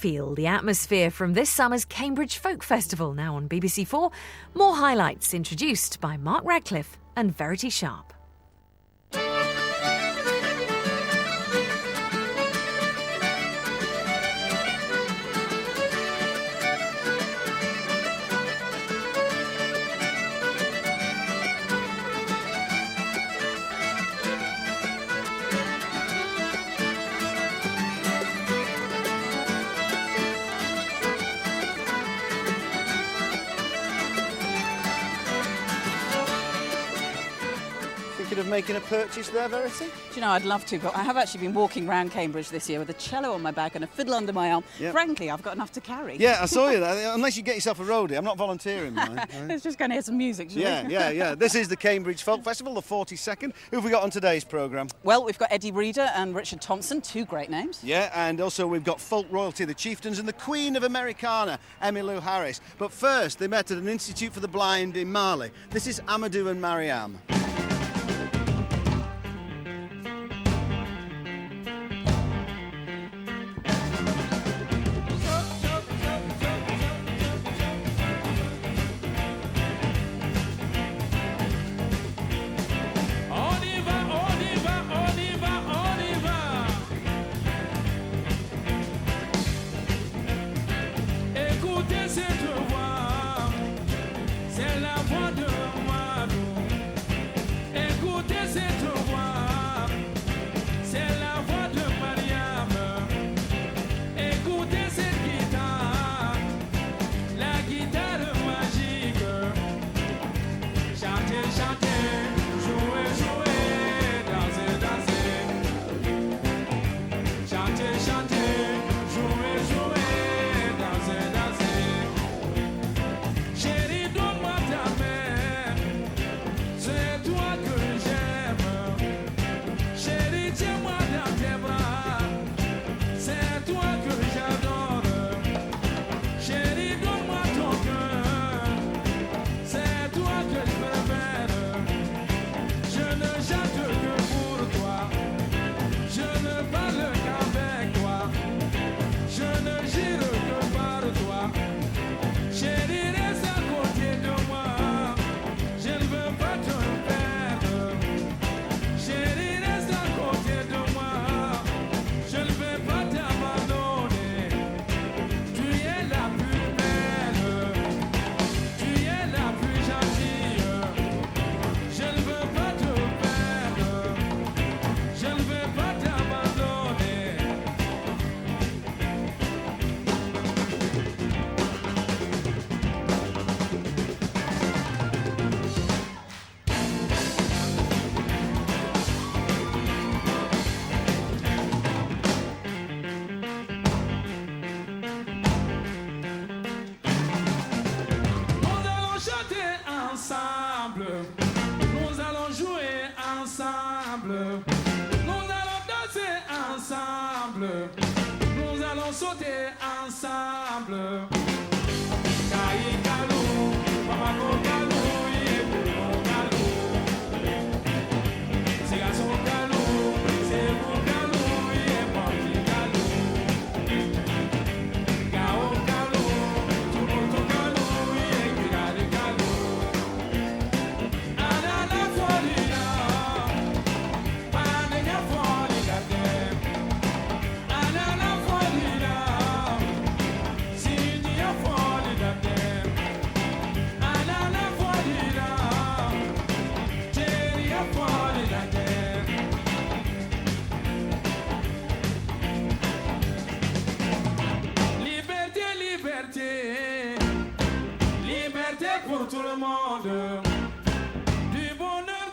feel the atmosphere from this summer's Cambridge Folk Festival, now on BBC4. More highlights introduced by Mark Radcliffe and Verity Sharp. Of making a purchase there, Verity? Do you know, I'd love to, but I have actually been walking around Cambridge this year with a cello on my back and a fiddle under my arm. Yep. Frankly, I've got enough to carry. Yeah, I saw you there. Unless you get yourself a roadie, I'm not volunteering, mate. Let's just go and hear some music, shall we? Yeah. This is the Cambridge Folk Festival, the 42nd. Who have we got on today's programme? Well, we've got Eddie Reader and Richard Thompson, two great names. Yeah, and also we've got folk royalty, the Chieftains, and the Queen of Americana, Emmylou Harris. But first, they met at an Institute for the Blind in Mali. This is Amadou and Mariam. Pour tout le monde, du bonheur,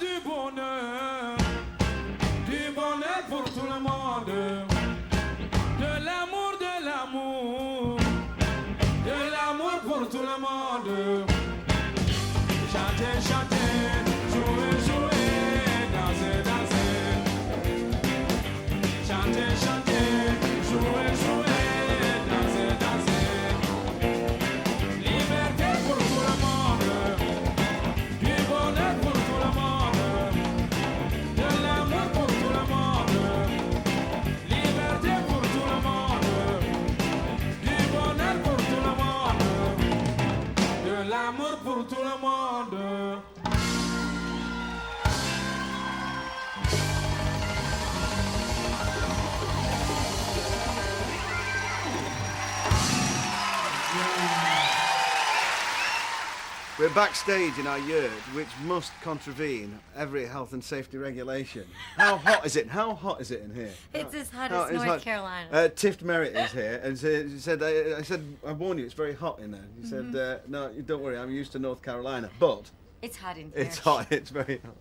du bonheur pour tout le monde, de l'amour, de l'amour pour tout le monde. Chantez, chantez, jouez, jouez, dansez, dansez. Chantez, chantez, jouez, jouez, dansez, dansez. Liberté pour tout le monde. We're backstage in our yurt, which must contravene every health and safety regulation. How hot is it? How hot is it in here? It's as hot as North Carolina. Tift Merritt is here, and she said, I warn you, it's very hot in there. He said, no, don't worry, I'm used to North Carolina, but... It's hot in here. It's hot, it's very hot.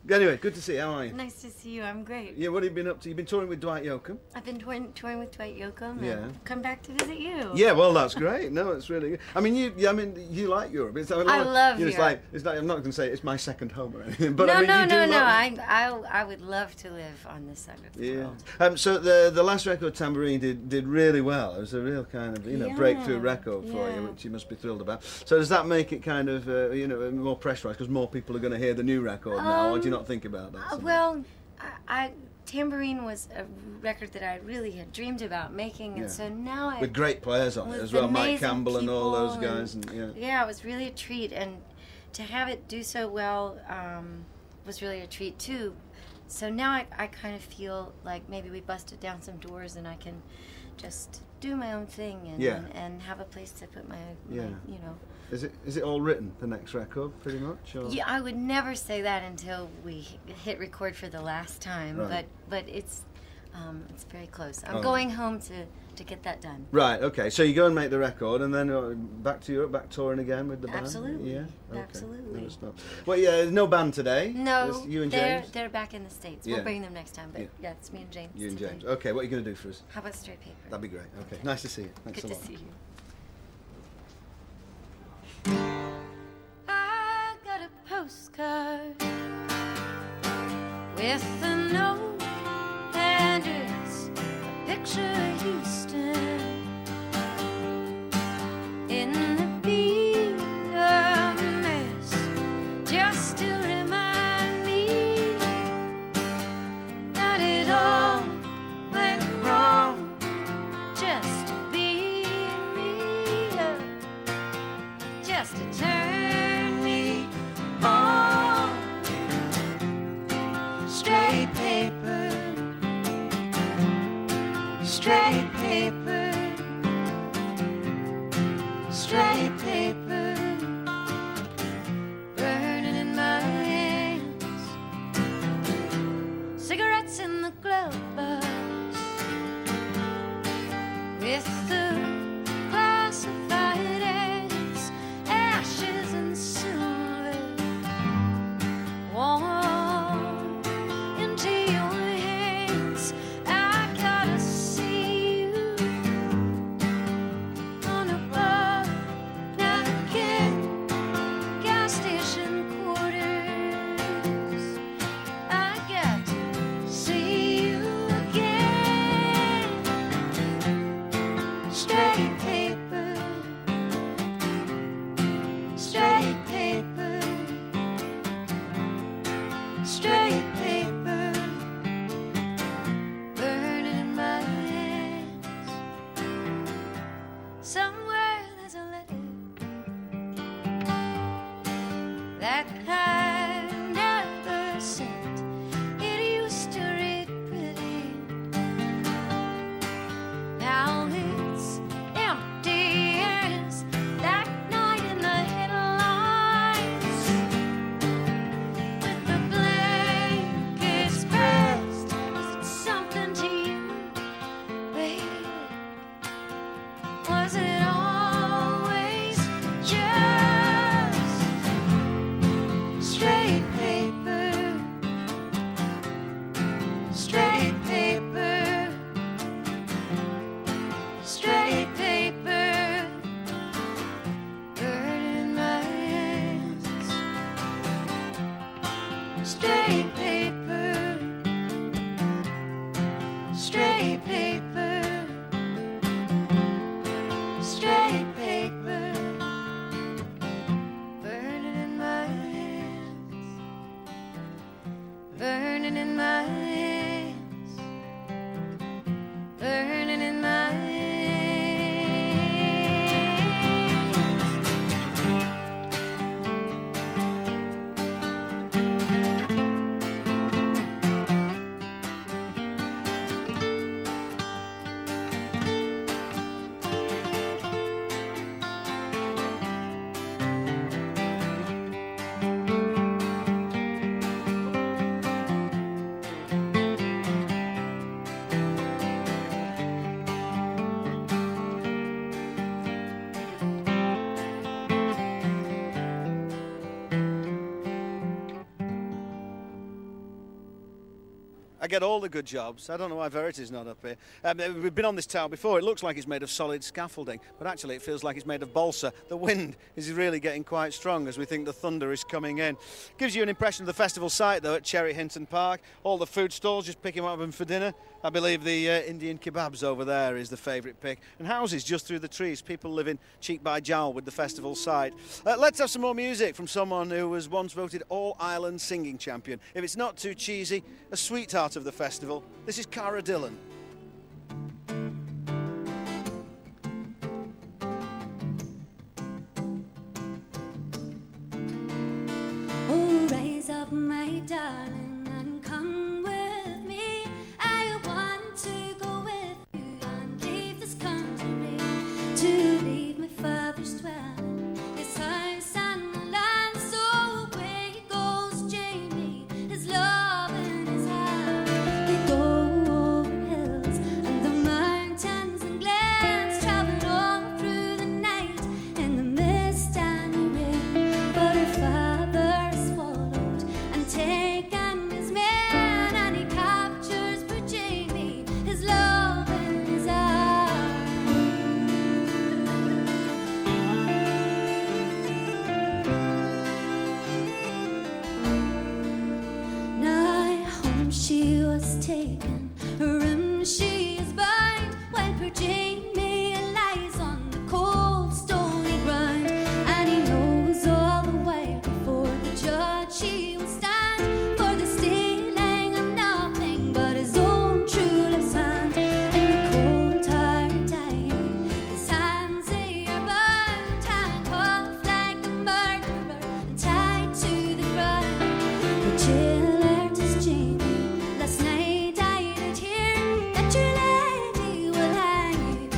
Anyway, good to see you, how are you? Nice to see you, I'm great. Yeah, what have you been up to? You've been touring with Dwight Yoakam? I've been touring with Dwight Yoakam Yeah. and come back to visit you. Yeah, well, that's great. No, it's really good. I mean, you like Europe. It's, I love Europe. It's like, I'm not going to say it's my second home or anything, but no, I mean, no. love... I would love to live on this side of the Yeah. world. So the last record, Tambourine, did really well. It was a real kind of breakthrough record for you, which you must be thrilled about. So does that make it kind of more pressurised because more people are going to hear the new record now? Or do you not think about that? Well, Tambourine was a record that I really had dreamed about making, and so now with great players on it as well, Mike Campbell and all those guys, yeah, it was really a treat, and to have it do so well was really a treat too. So now I kind of feel like maybe we busted down some doors, and I can just do my own thing and have a place to put my Is it all written, the next record, pretty much? Or? Yeah, I would never say that until we hit record for the last time, Right. but it's very close. I'm going home to get that done. Right, okay. So you go and make the record, and then back to Europe, back touring again with the band? Absolutely. Yeah? Okay. Absolutely. No, it's not. Well, yeah, there's no band today. No, Just you and James? they're back in the States. Yeah. We'll bring them next time, but yeah, it's me and James. You and today. James. Okay, what are you going to do for us? How about Straight Paper? That'd be great. Okay, nice to see you. Thanks Good a to lot. see you. I got a postcard with a note, and it's a picture of Houston in the beat of a mess, just to remind me that it all went wrong, just to be real, just to turn me on. Straight paper, straight paper, straight paper, burning in my hands, cigarettes in the glove box, with the classified as ashes and silver, warm into your hands. I gotta see you on a bar napkin, gas station quarters. I got to see you again. Straight paper, straight paper, straight paper, burning in my hands. Somewhere there's a letter that I never sent. It used to read pretty. Now it's empty as that night in the headlines, with the blankets pressed. Was it something to you, baby? Was it always just straight paper, straight paper, straight paper, burning in my hands, straight paper, straight paper, straight paper, burning in my hands, burning in my hands, burning in my hands. I get all the good jobs. I don't know why Verity's not up here. We've been on this tower before. It looks like it's made of solid scaffolding, but actually it feels like it's made of balsa. The wind is really getting quite strong as we think the thunder is coming in. Gives you an impression of the festival site, though, at Cherry Hinton Park. All the food stalls, just picking them up for dinner. I believe the Indian kebabs over there is the favourite pick. And houses just through the trees, people living cheek by jowl with the festival site. Let's have some more music from someone who was once voted All-Ireland Singing Champion. If it's not too cheesy, a sweetheart of the festival. This is Cara Dillon. Oh, rise up, my darling, and come with me. I want to go with you and leave this country, to leave my father's dwelling, his house and the land. So away goes Jamie, his love and his heart. They go over hills and the mountains and glens, traveling all through the night in the mist and the rain. But her father is followed and taken his men, and he captures for Jamie his love and his heart. Now home she was taken, her room she is bound, while poor Jamie lies on the cold stony ground. And he knows all the while before the judge he will stand, for the stealing of nothing but his own true love's hand. In the cold hard time, his hands they are bound, handcuffed like a murderer and tied to the ground. The jailer tells Jamie, last night I did hear that your lady will hang you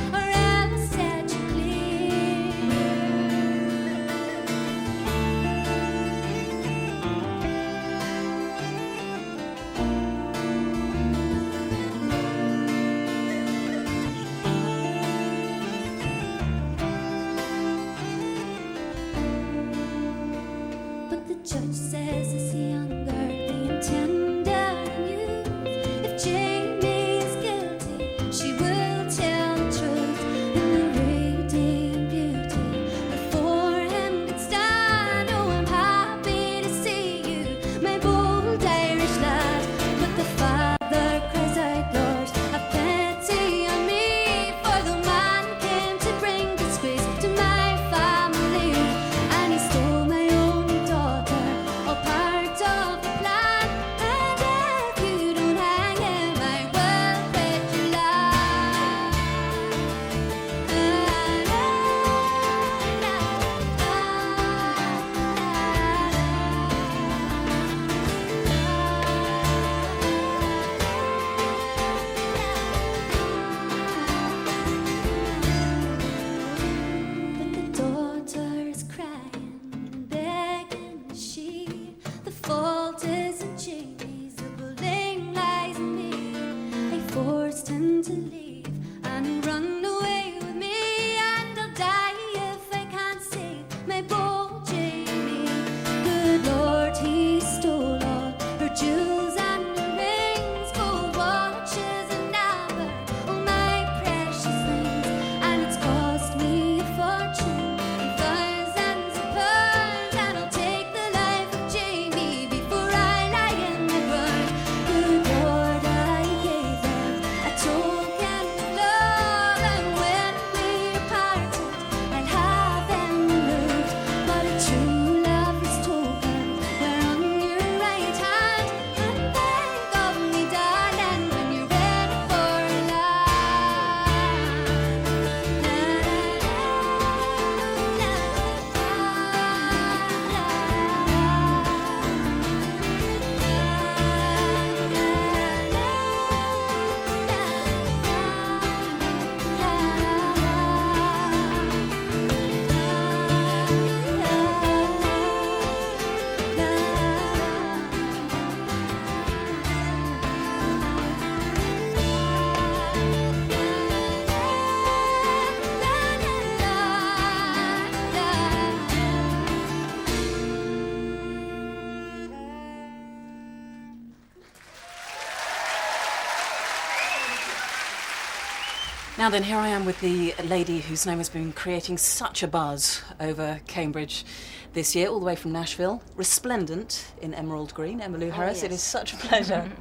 Now then, here I am with the lady whose name has been creating such a buzz over Cambridge this year, all the way from Nashville, resplendent in emerald green, Emmylou Harris. yes. It is such a pleasure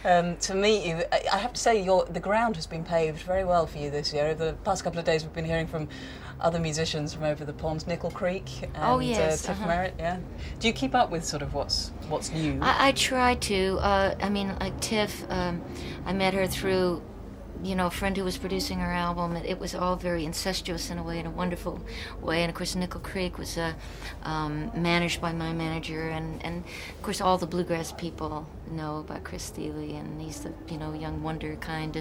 to meet you. I have to say, the ground has been paved very well for you this year. Over the past couple of days, we've been hearing from other musicians from over the pond, Nickel Creek and Tiff Merritt. Yeah. Do you keep up with sort of what's new? I try to. I mean, like Tiff, I met her through, a friend who was producing her album. It was all very incestuous in a way, in a wonderful way. And of course, Nickel Creek was managed by my manager, and of course, all the bluegrass people know about Chris Thiele, and he's the young wonder kind.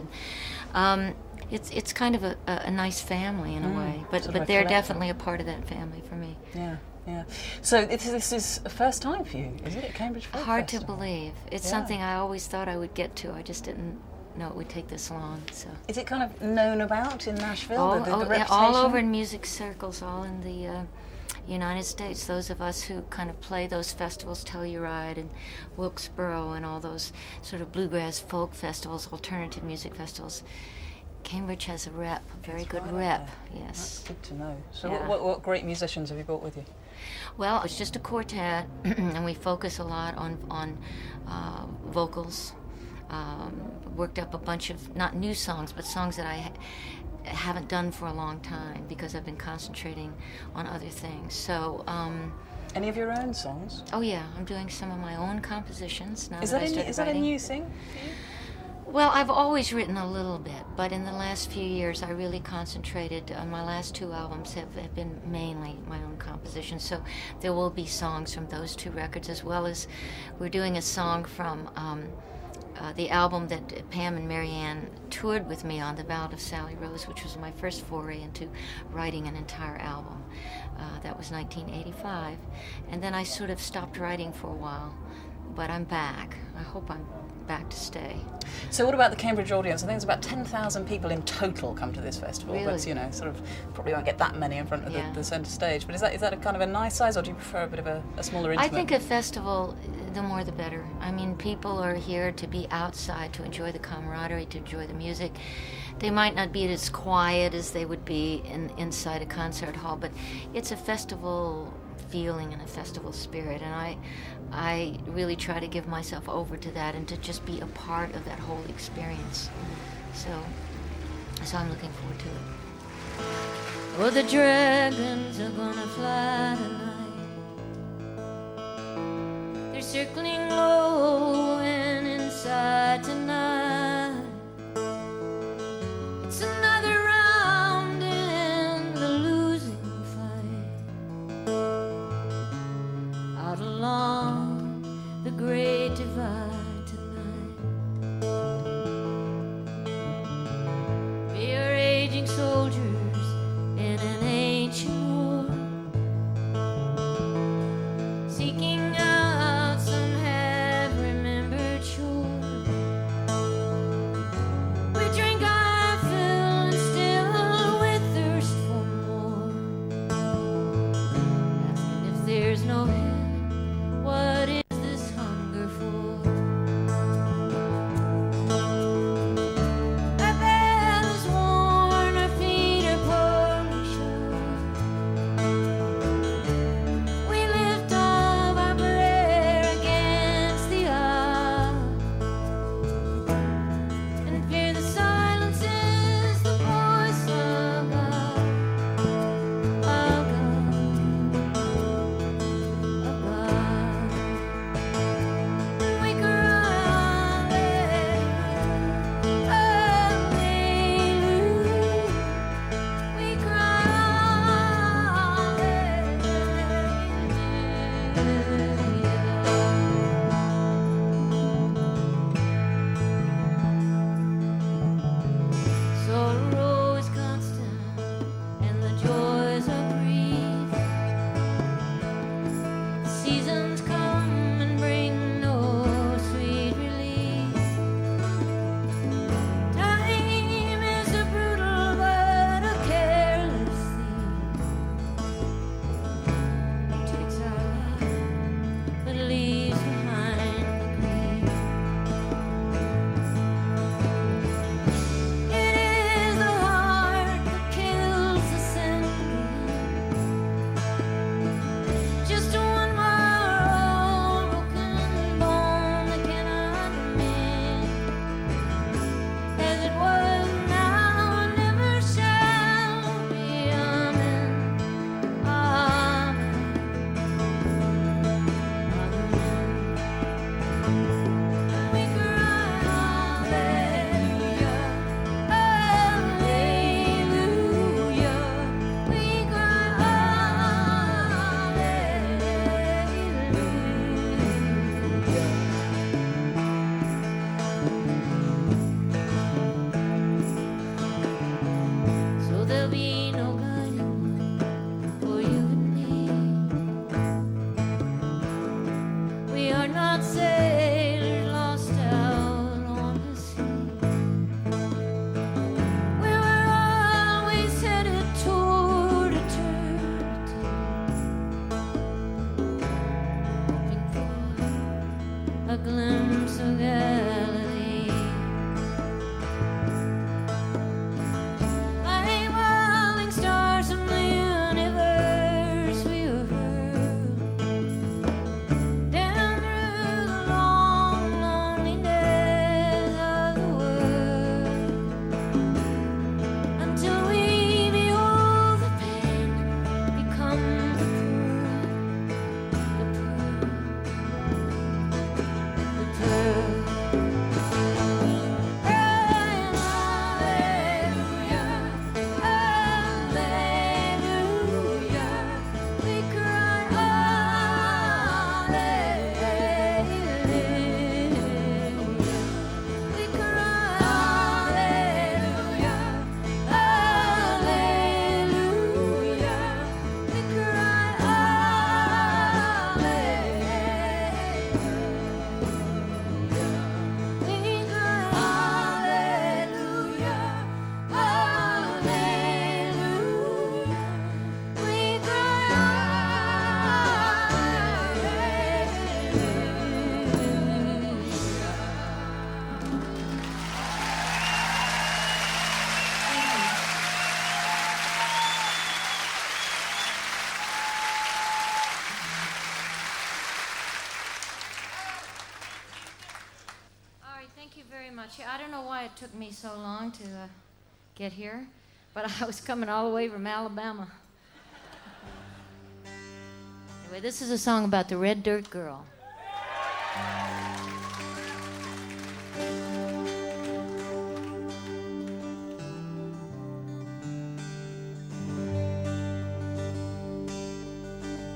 And it's kind of a nice family in a way, but they're definitely a part of that family for me. Yeah. Yeah. So this is a first time for you, is it, at Cambridge Folk Hard Festival? to believe. It's something I always thought I would get to. I just didn't know it would take this long. So. Is it kind of known about in Nashville? Oh, the yeah, reputation? all over in music circles, all in the United States. Those of us who kind of play those festivals, Telluride and Wilkesboro and all those sort of bluegrass folk festivals, alternative music festivals. Cambridge has a rep, a very good rep, yes. That's good to know. So Yeah. what great musicians have you brought with you? Well, it's just a quartet, and we focus a lot on vocals. Worked up a bunch of, not new songs, but songs that I haven't done for a long time because I've been concentrating on other things. So, Any of your own songs? oh yeah, I'm doing some of my own compositions now. Is that that I started is that a writing. new thing? Well, I've always written a little bit, but in the last few years I really concentrated. My last two albums have been mainly my own compositions, so there will be songs from those two records, as well as we're doing a song from the album that Pam and Marianne toured with me on, The Ballad of Sally Rose, which was my first foray into writing an entire album. That was 1985. And then I sort of stopped writing for a while, but I'm back. I hope I'm back to stay. So what about the Cambridge audience? I think it's about 10,000 people in total come to this festival. Really? But, sort of probably won't get that many in front of Yeah. the centre stage. But is that a kind of a nice size, or do you prefer a bit of a smaller intimate? I think a festival, the more the better. I mean, people are here to be outside, to enjoy the camaraderie, to enjoy the music. They might not be as quiet as they would be inside a concert hall, but it's a festival feeling and a festival spirit, and I really try to give myself over to that and to just be a part of that whole experience. So I'm looking forward to it. Oh, the dragons are gonna fly tonight. They're circling low and inside tonight. It's another round in the losing fight. Out along the great divide tonight. We are aging soldiers in an ancient war, seeking out some have remained. Thank you very much. I don't know why it took me so long to get here, but I was coming all the way from Alabama. Anyway, this is a song about the red dirt girl.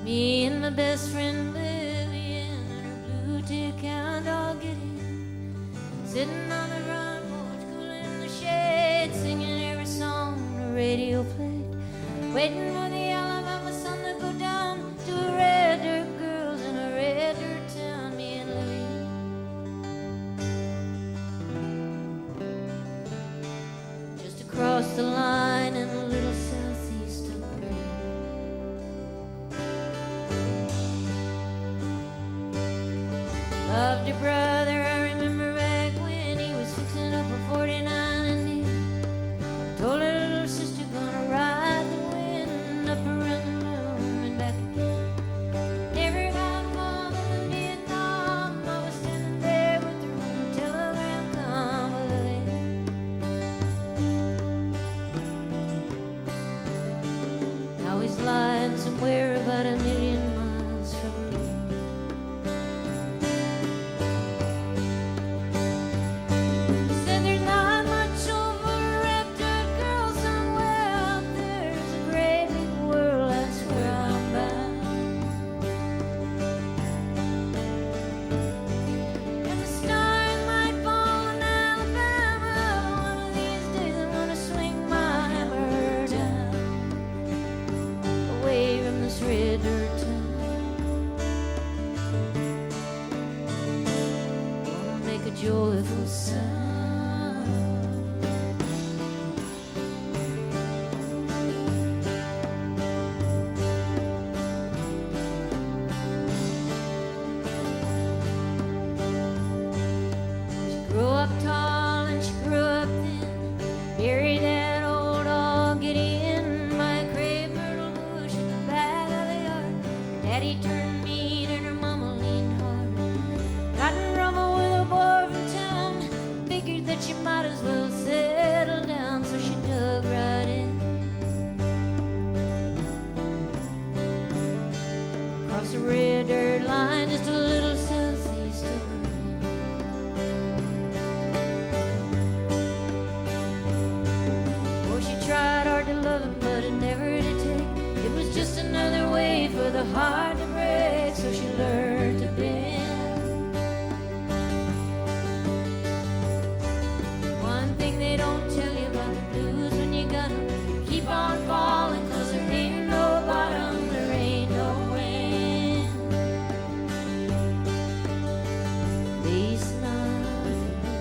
Me and my best friend Lillian and her blue tick hound all get in, sitting on the front porch, cool in the shade, singing every song the radio played, waiting for the Alabama sun to go down to a red dirt girls in a red dirt town. Me and Lillian just across the line in a little southeast of Berlin. Loved your brother, I remember back when he was fixing up a 49 and he told her little sister gonna ride the wind up around the room and back again. Never got home in Vietnam, I was standing there with the room telegram convalescent. Now he's lying somewhere about 1,000,000 miles from me. Said there's not much over a red dirt girl somewhere out there. There's a great big world, that's where I'm bound. And the stars might fall in Alabama. One of these days I'm gonna swing my hammer down, away from this red dirt town. Gonna make a joyful sound. She grew up tall and she grew up thin, buried that old dog Gideon by a crepe myrtle bush at the back of the yard. Daddy turned mean and her mama leaned hard. Got in trouble with a boy from town, figured that she might as well settle down, so she dug right in. Across the red dirt line, just a little southeast of Berlin. Oh, she tried hard to love him, but it never did take. It was just another way for the heart to break, so she learned to bend. One thing they don't tell you about the blues when you got 'em, keep on falling, 'cause there ain't no bottom, there ain't no wind. At least not for me.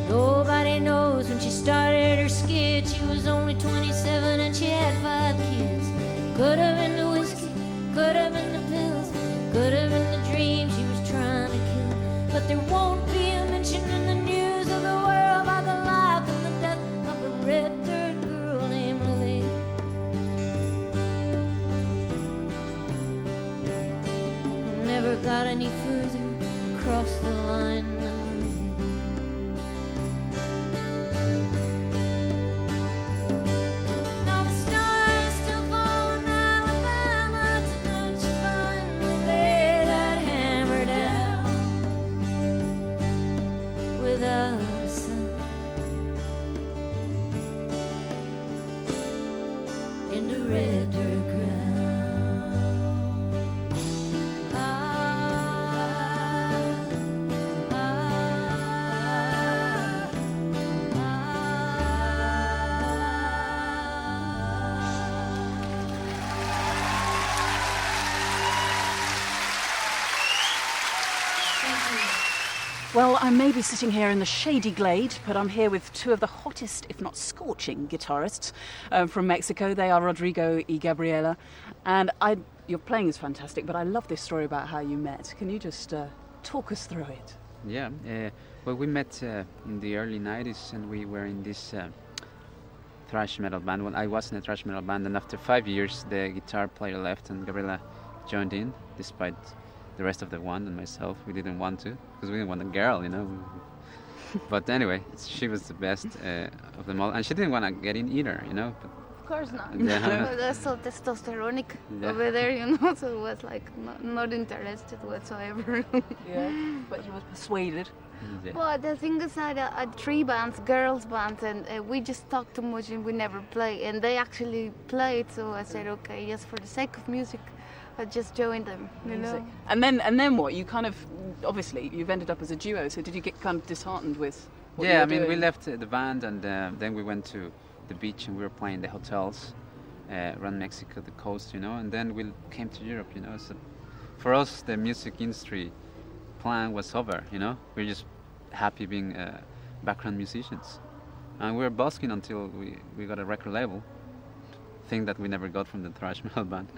Nobody knows when she started her skid. She was only 27 and she had 5 kids. Could have been the whiskey, could have been the pills, could have been the dream she was trying to kill. But there won't be a mention in the news of the world about the life and the death of a red dirt girl named Lily. Never got any further across the line than Lily. Now the stars still fall in Alabama. Tonight you finally lay that hammer down without a sun in the red dirt ground. Ah, ah, Well, I may be sitting here in the shady glade, but I'm here with two of the hottest, if not scorching, guitarists from Mexico. They are Rodrigo y Gabriela. And your playing is fantastic, but I love this story about how you met. Can you just talk us through it? Yeah, well, we met in the early 90s, and we were in this thrash metal band. Well, I was in a thrash metal band, and after 5 years, the guitar player left, and Gabriela joined in, despite the rest of the band and myself. We didn't want to, because we didn't want a girl, you know. But anyway, she was the best of them all, and she didn't want to get in either, you know. But of course not. Yeah. That's so testosteronic Yeah. over there, you know, so it was like not interested whatsoever. Yeah, but you were persuaded. Yeah. Well, the thing is that at 3 bands, girls bands, and we just talk too much and we never play. And they actually played, so I said, okay, just for the sake of music, I just joined them, you know. And then what? You kind of, obviously, you've ended up as a duo, so did you get kind of disheartened with what you Yeah, were I mean, we doing? left the band, and then we went to the beach, and we were playing the hotels around Mexico, the coast, you know, and then we came to Europe, you know. So for us, the music industry plan was over, you know. We're just happy being background musicians, and we were busking until we got a record label, thing that we never got from the thrash metal band,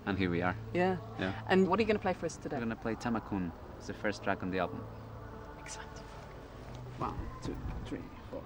and here we are. Yeah. Yeah. And what are you going to play for us today? We're gonna play Tamakun. It's the first track on the album. Excellent. 1, 2, 3, 4.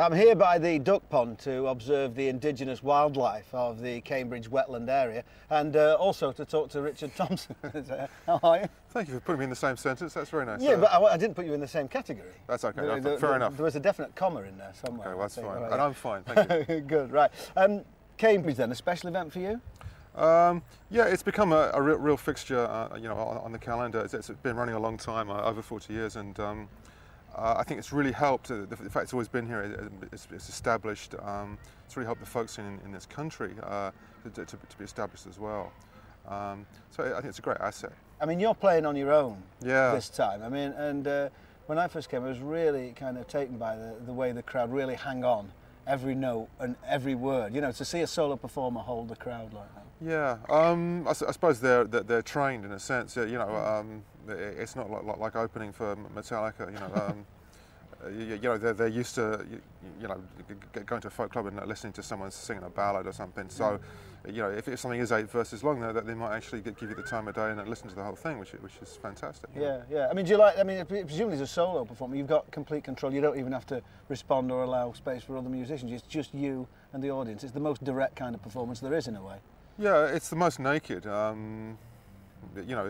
I'm here by the duck pond to observe the indigenous wildlife of the Cambridge wetland area and also to talk to Richard Thompson. How are you? Thank you for putting me in the same sentence. That's very nice. Yeah, but I didn't put you in the same category. That's okay. Fair enough. There was a definite comma in there somewhere. Okay, well, that's fine. Right. And I'm fine, thank you. Good, right. Cambridge then, a special event for you? Yeah, it's become a real fixture, you know, on the calendar. It's been running a long time, over 40 years, and I think it's really helped, the fact it's always been here, it's established, it's really helped the folk scene in this country to be established as well. So I think it's a great asset. I mean, you're playing on your own Yeah. this time. I mean, and when I first came, I was really kind of taken by the way the crowd really hang on every note and every word. You know, to see a solo performer hold the crowd like that. Yeah, I suppose they're trained in a sense. You know, it's not like opening for Metallica. You know, they're used to going to a folk club and listening to someone singing a ballad or something. So, you know, if something is 8 verses long, they might actually give you the time of day and listen to the whole thing, which is fantastic. Yeah, yeah. I mean, do you like? I mean, presumably as a solo performer, you've got complete control. You don't even have to respond or allow space for other musicians. It's just you and the audience. It's the most direct kind of performance there is, in a way. Yeah, it's the most naked. You know,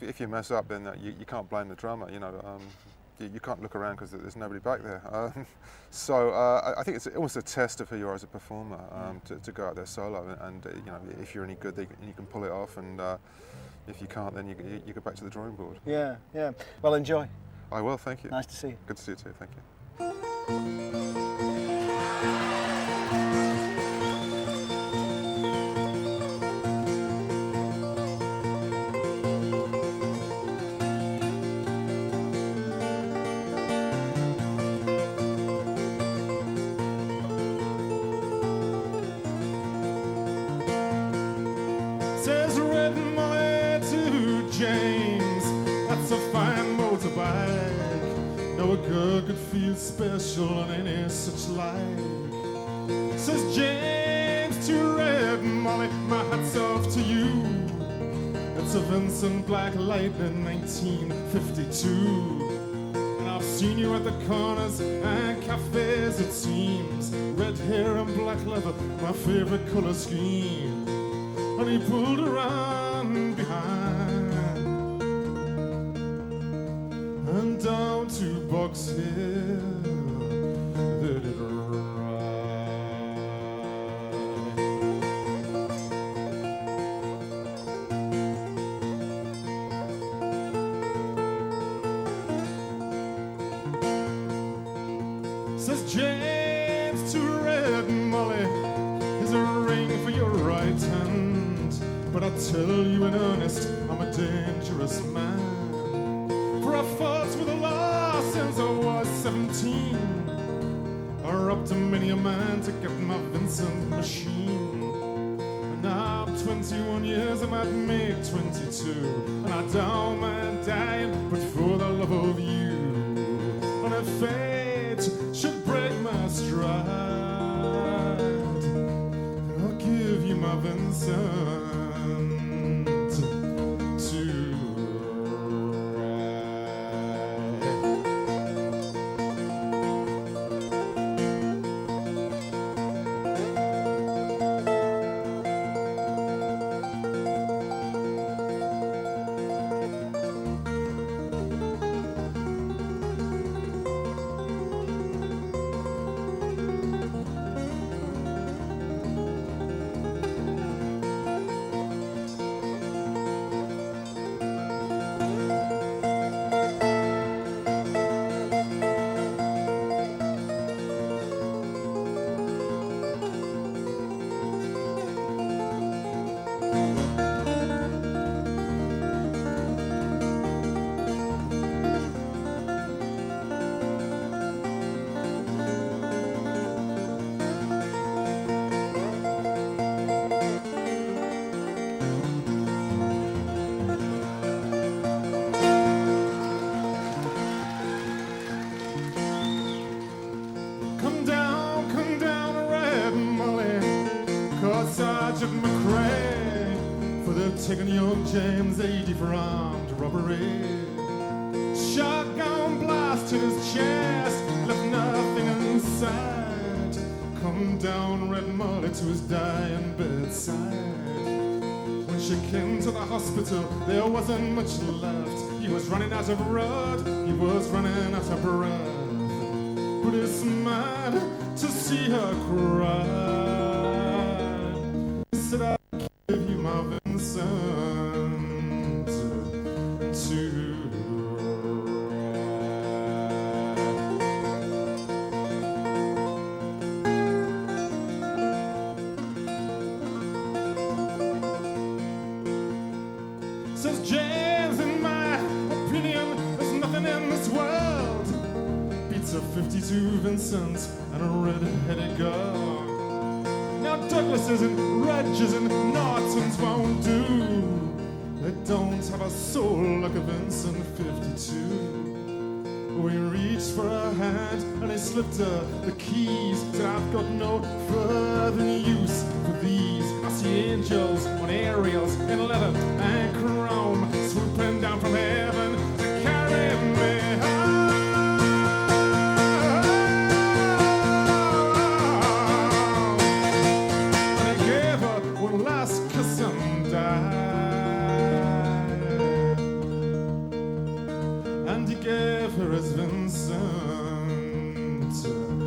if you mess up, then you can't blame the drummer. You know, you can't look around because there's nobody back there. So I think it's almost a test of who you are as a performer to go out there solo. And you know, if you're any good, then you can pull it off. And if you can't, then you go back to the drawing board. Yeah, yeah. Well, enjoy. I will. Thank you. Nice to see you. Good to see you too. Thank you. Says Red Molly to James, that's a fine motorbike. No girl could feel special on any such like. Says James to Red Molly, my hat's off to you. It's a Vincent Black Lightning 1952. And I've seen you at the corners and cafes, it seems. Red hair and black leather, my favorite color scheme. And he pulled around behind and down to Box Hill they did ride. Says James to Red Molly, here's a ring for your right hand. But I tell you in earnest, I'm a dangerous man. For I fought with the law since I was 17. I robbed many a man to get my Vincent machine. And now I'm 21 years, I might make 22. And I don't mind dying, but for the love of you. And if fate should break my stride, I'll give you my Vincent. Taking young James 80 for armed robbery. Shotgun blast in his chest, left nothing inside. Come down Red Molly to his dying bedside. When she came to the hospital, there wasn't much left. He was running out of road, he was running out of breath. But it's mad to see her cry. He said, I'll give you my Vincent. To 52 Vincents and a red-headed girl. Now Douglases and Regis and Nortons won't do. They don't have a soul like a Vincent 52. We reached for her hand and I slipped her the keys. Said I've got no further use for these. I see angels on aerials in leather and chrome, swooping down from heaven to carry me home. And I gave her one last kiss and died. And he gave her as Vincent to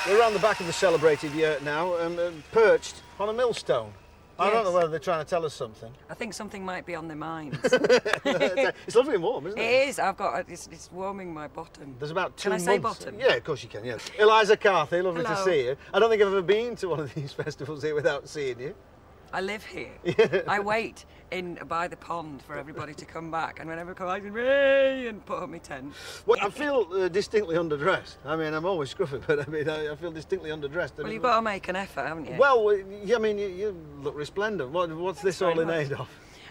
We're around the back of the celebrated yurt now, perched on a millstone. I don't know whether they're trying to tell us something. I think something might be on their minds. It's lovely and warm, isn't it? It is. It's warming my bottom. There's about 2 months. Can I say bottom? Yeah, of course you can, yeah. Eliza Carthy, lovely Hello. to see you. I don't think I've ever been to one of these festivals here without seeing you. I live here. I wait by the pond for everybody to come back, and whenever I come back, and put up my tent. Well, I feel distinctly underdressed. I mean, I'm always scruffy, but I mean, I feel distinctly underdressed. Well, you've got to make an effort, haven't you? Well, yeah, I mean, you look resplendent. What's this all in aid of?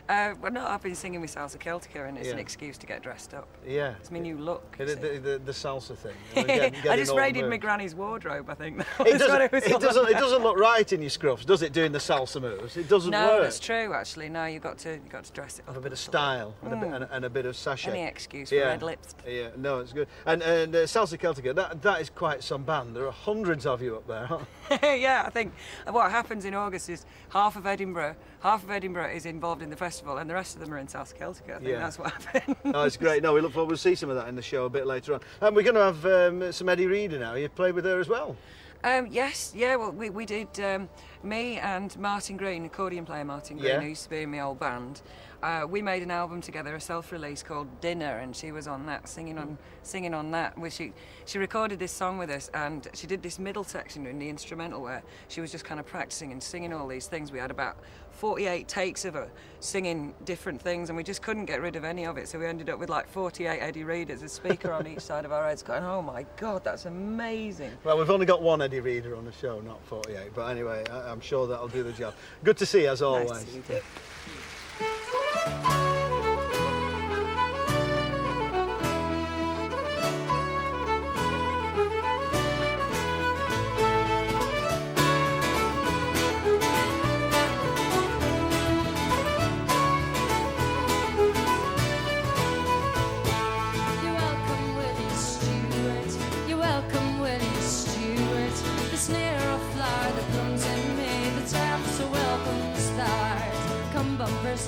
Well, no, I've been singing with Salsa Celtica, and it's an excuse to get dressed up. Yeah. It's my new look. The salsa thing. I just raided my granny's wardrobe, I think. It doesn't look right in your scruffs, does it, doing the salsa moves? It doesn't work. No, that's true, actually. No, you've got to dress it up. Have a bit of style and a bit of sachet. Any excuse for red lips. Yeah, no, it's good. And Salsa Celtica, that is quite some band. There are hundreds of you up there, aren't there? Yeah, I think what happens in August is half of Edinburgh is involved in the festival, and the rest of them are in Salsa Celtica. I think that's what happened. Oh, it's great. No, we look forward to see some of that in the show a bit later on. And we're going to have some Eddie Reader now. You played with her as well. Yes, yeah, well, we did, me and Martin Green, accordion player Martin Green, who used to be in my old band, we made an album together, a self-release called Dinner, and she was on that, singing on that. Where she recorded this song with us, and she did this middle section in the instrumental where she was just kind of practicing and singing all these things. We had about 48 takes of her singing different things, and we just couldn't get rid of any of it, so we ended up with like 48 Eddie Readers, a speaker on each side of our heads going, oh my God, that's amazing. Well, we've only got one Eddie Reader on the show, not 48, but anyway, I'm sure that'll do the job. Good to see you, as always. Nice to see you.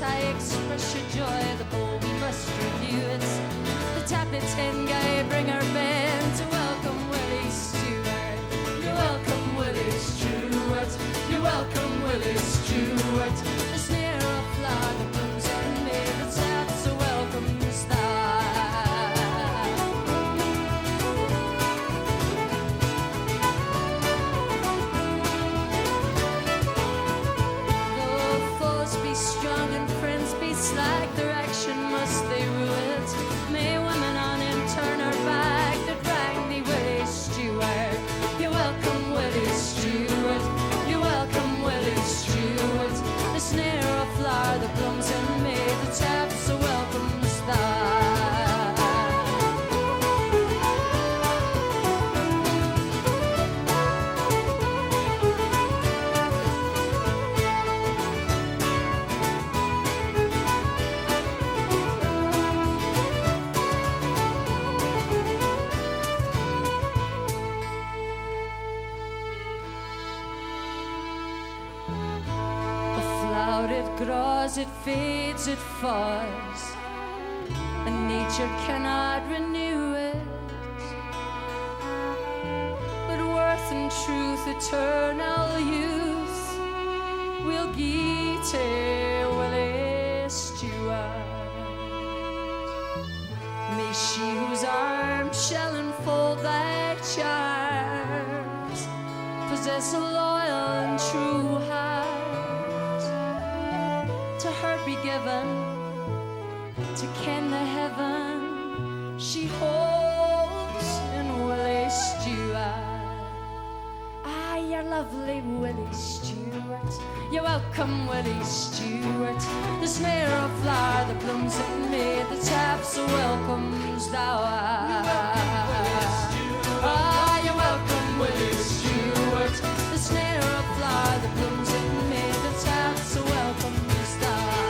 I express your joy, the bowl we must renew it. The tablet 10 guy, bring our band to welcome Willie Stewart. You're welcome, Willie Stewart. You're welcome, Willie Stewart. The snare of flower, the blooms and May, the taps a welcome start. Though foes be strong and friends be slack, their action must they rue it. May women on him turn her back, the drag thee Willie Stewart. You're welcome, Willie Stewart. You're welcome, Willie Stewart. The snare of flower, the blooms and May, the taps a welcome start. It grows, it fades, it falls, and nature cannot renew it. faith and truth, eternal youth, will get Willie Stewart. May she whose arms shall enfold thy charms possess a loyal and true heart. To her be given to ken the heaven she holds in Willie Stewart. Ah, you're lovely, Willie Stewart. You're welcome, Willie Stewart. The snare of flower that blooms in May, the tap so welcomes thou art. Ah, you're welcome, Willie Stewart. The snare of flower that blooms in May, the tap so welcomes thou art.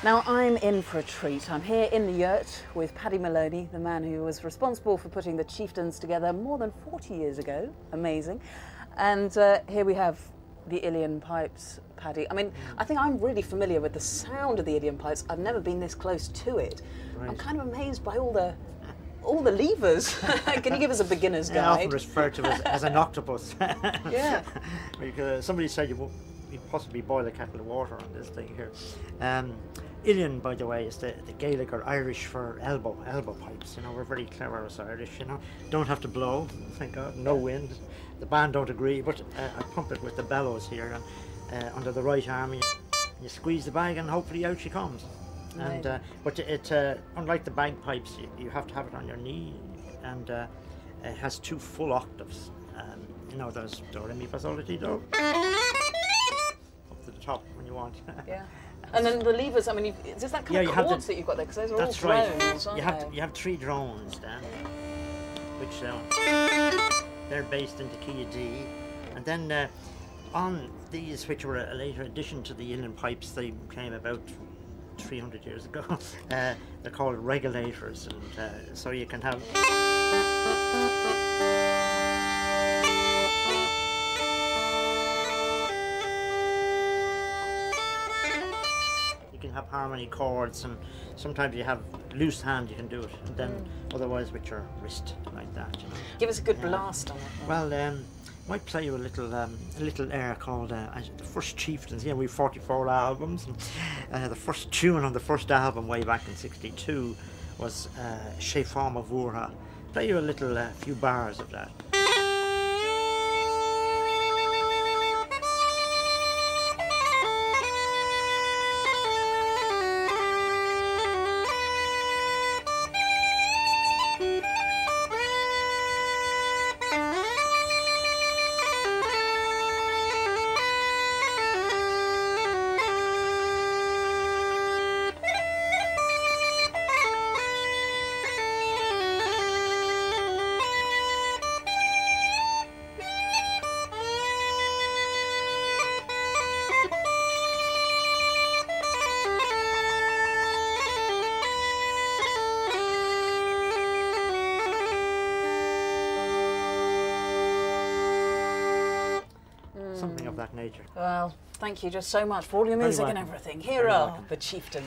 Now I'm in for a treat. I'm here in the yurt with Paddy Maloney, the man who was responsible for putting the Chieftains together more than 40 years ago. Amazing. And here we have the Uilleann pipes, Paddy. I mean, I think I'm really familiar with the sound of the Uilleann pipes. I've never been this close to it. Right. I'm kind of amazed by all the levers. Can you give us a beginner's guide? I often refer to it as an octopus. Yeah. Because somebody said you possibly boil a kettle of water on this thing here. Uilleann, by the way, is the Gaelic or Irish for elbow pipes. You know, we're very clever as Irish. You know, don't have to blow. Thank God, no wind. The band don't agree, but I pump it with the bellows here, and under the right arm, you squeeze the bag, and hopefully out she comes. Right. And but it unlike the bagpipes, you have to have it on your knee, and it has two full octaves. You know, there's do, re, mi, fa, sol, la, ti, do. Up to the top when you want. Yeah. And then the levers, I mean, is this that kind of chords that you've got there? Because those are all drones, aren't they? You have three drones then, which they're based in the key of D. And then on these, which were a later addition to the Uilleann pipes, they came about 300 years ago. They're called regulators, and so you can have... have harmony chords, and sometimes you have loose hand, you can do it, and then otherwise with your wrist like that, you know. Give us a good blast on it. Well, might play you a little air called the first Chieftains. Yeah, we have 44 albums, and the first tune on the first album way back in '62 was Chez Forme Voura. Play you a little few bars of that. Something of that nature. Well, thank you just so much for all your Very music and welcome. everything. Here Very are welcome. the Chieftains.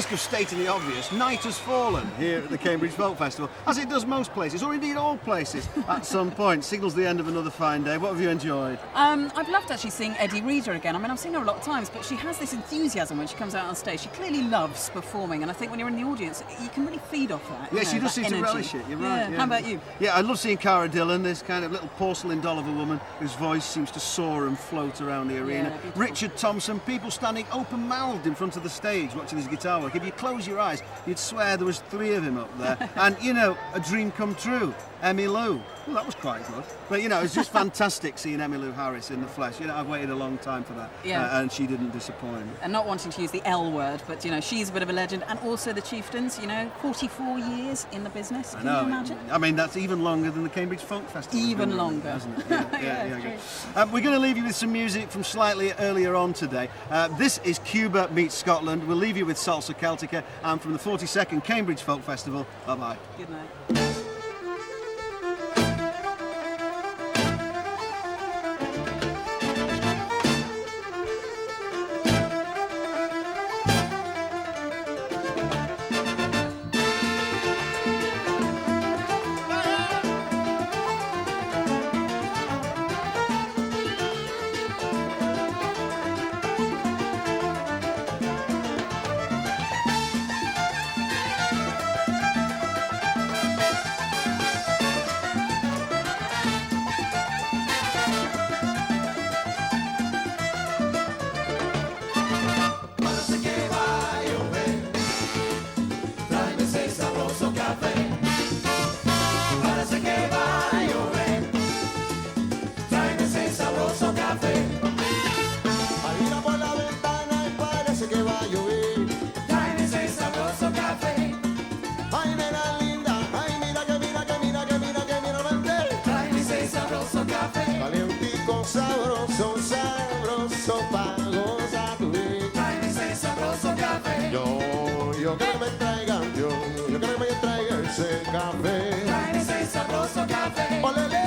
risk of stating the obvious, night has fallen here at the Cambridge Folk Festival, as it does most places, or indeed all places, at some point. Signals the end of another fine day. What have you enjoyed? I've loved actually seeing Eddie Reader again. I mean, I've seen her a lot of times, but she has this enthusiasm when she comes out on stage. She clearly loves performing, and I think when you're in the audience, you can really feed off that. Yeah, you know, she does seem energy. to relish it. You're right. Yeah. How about you? Yeah, I love seeing Cara Dillon, this kind of little porcelain doll of a woman whose voice seems to soar and float around the arena. Yeah, Richard Thompson, people standing open-mouthed in front of the stage watching his guitar work. If you close your eyes, you'd swear there was 3 of him up there. And, you know, a dream come true. Emmylou. Well, that was quite good. But, you know, it's just fantastic seeing Emmylou Harris in the flesh. You know, I've waited a long time for that. Yeah. And she didn't disappoint. And not wanting to use the L word, but, you know, she's a bit of a legend. And also the Chieftains, you know, 44 years in the business. Can you imagine? I mean, that's even longer than the Cambridge Folk Festival. Even longer. Isn't it? Yeah. We're going to leave you with some music from slightly earlier on today. This is Cuba meets Scotland. We'll leave you with Salsa Celtica. And from the 42nd Cambridge Folk Festival, bye-bye. Good night. Yo quiero que me traigan, yo quiero que me traigan ese café. Tráeme ese sabroso café. ¡Olele!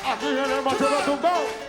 Aquí viene el macho de tumbao.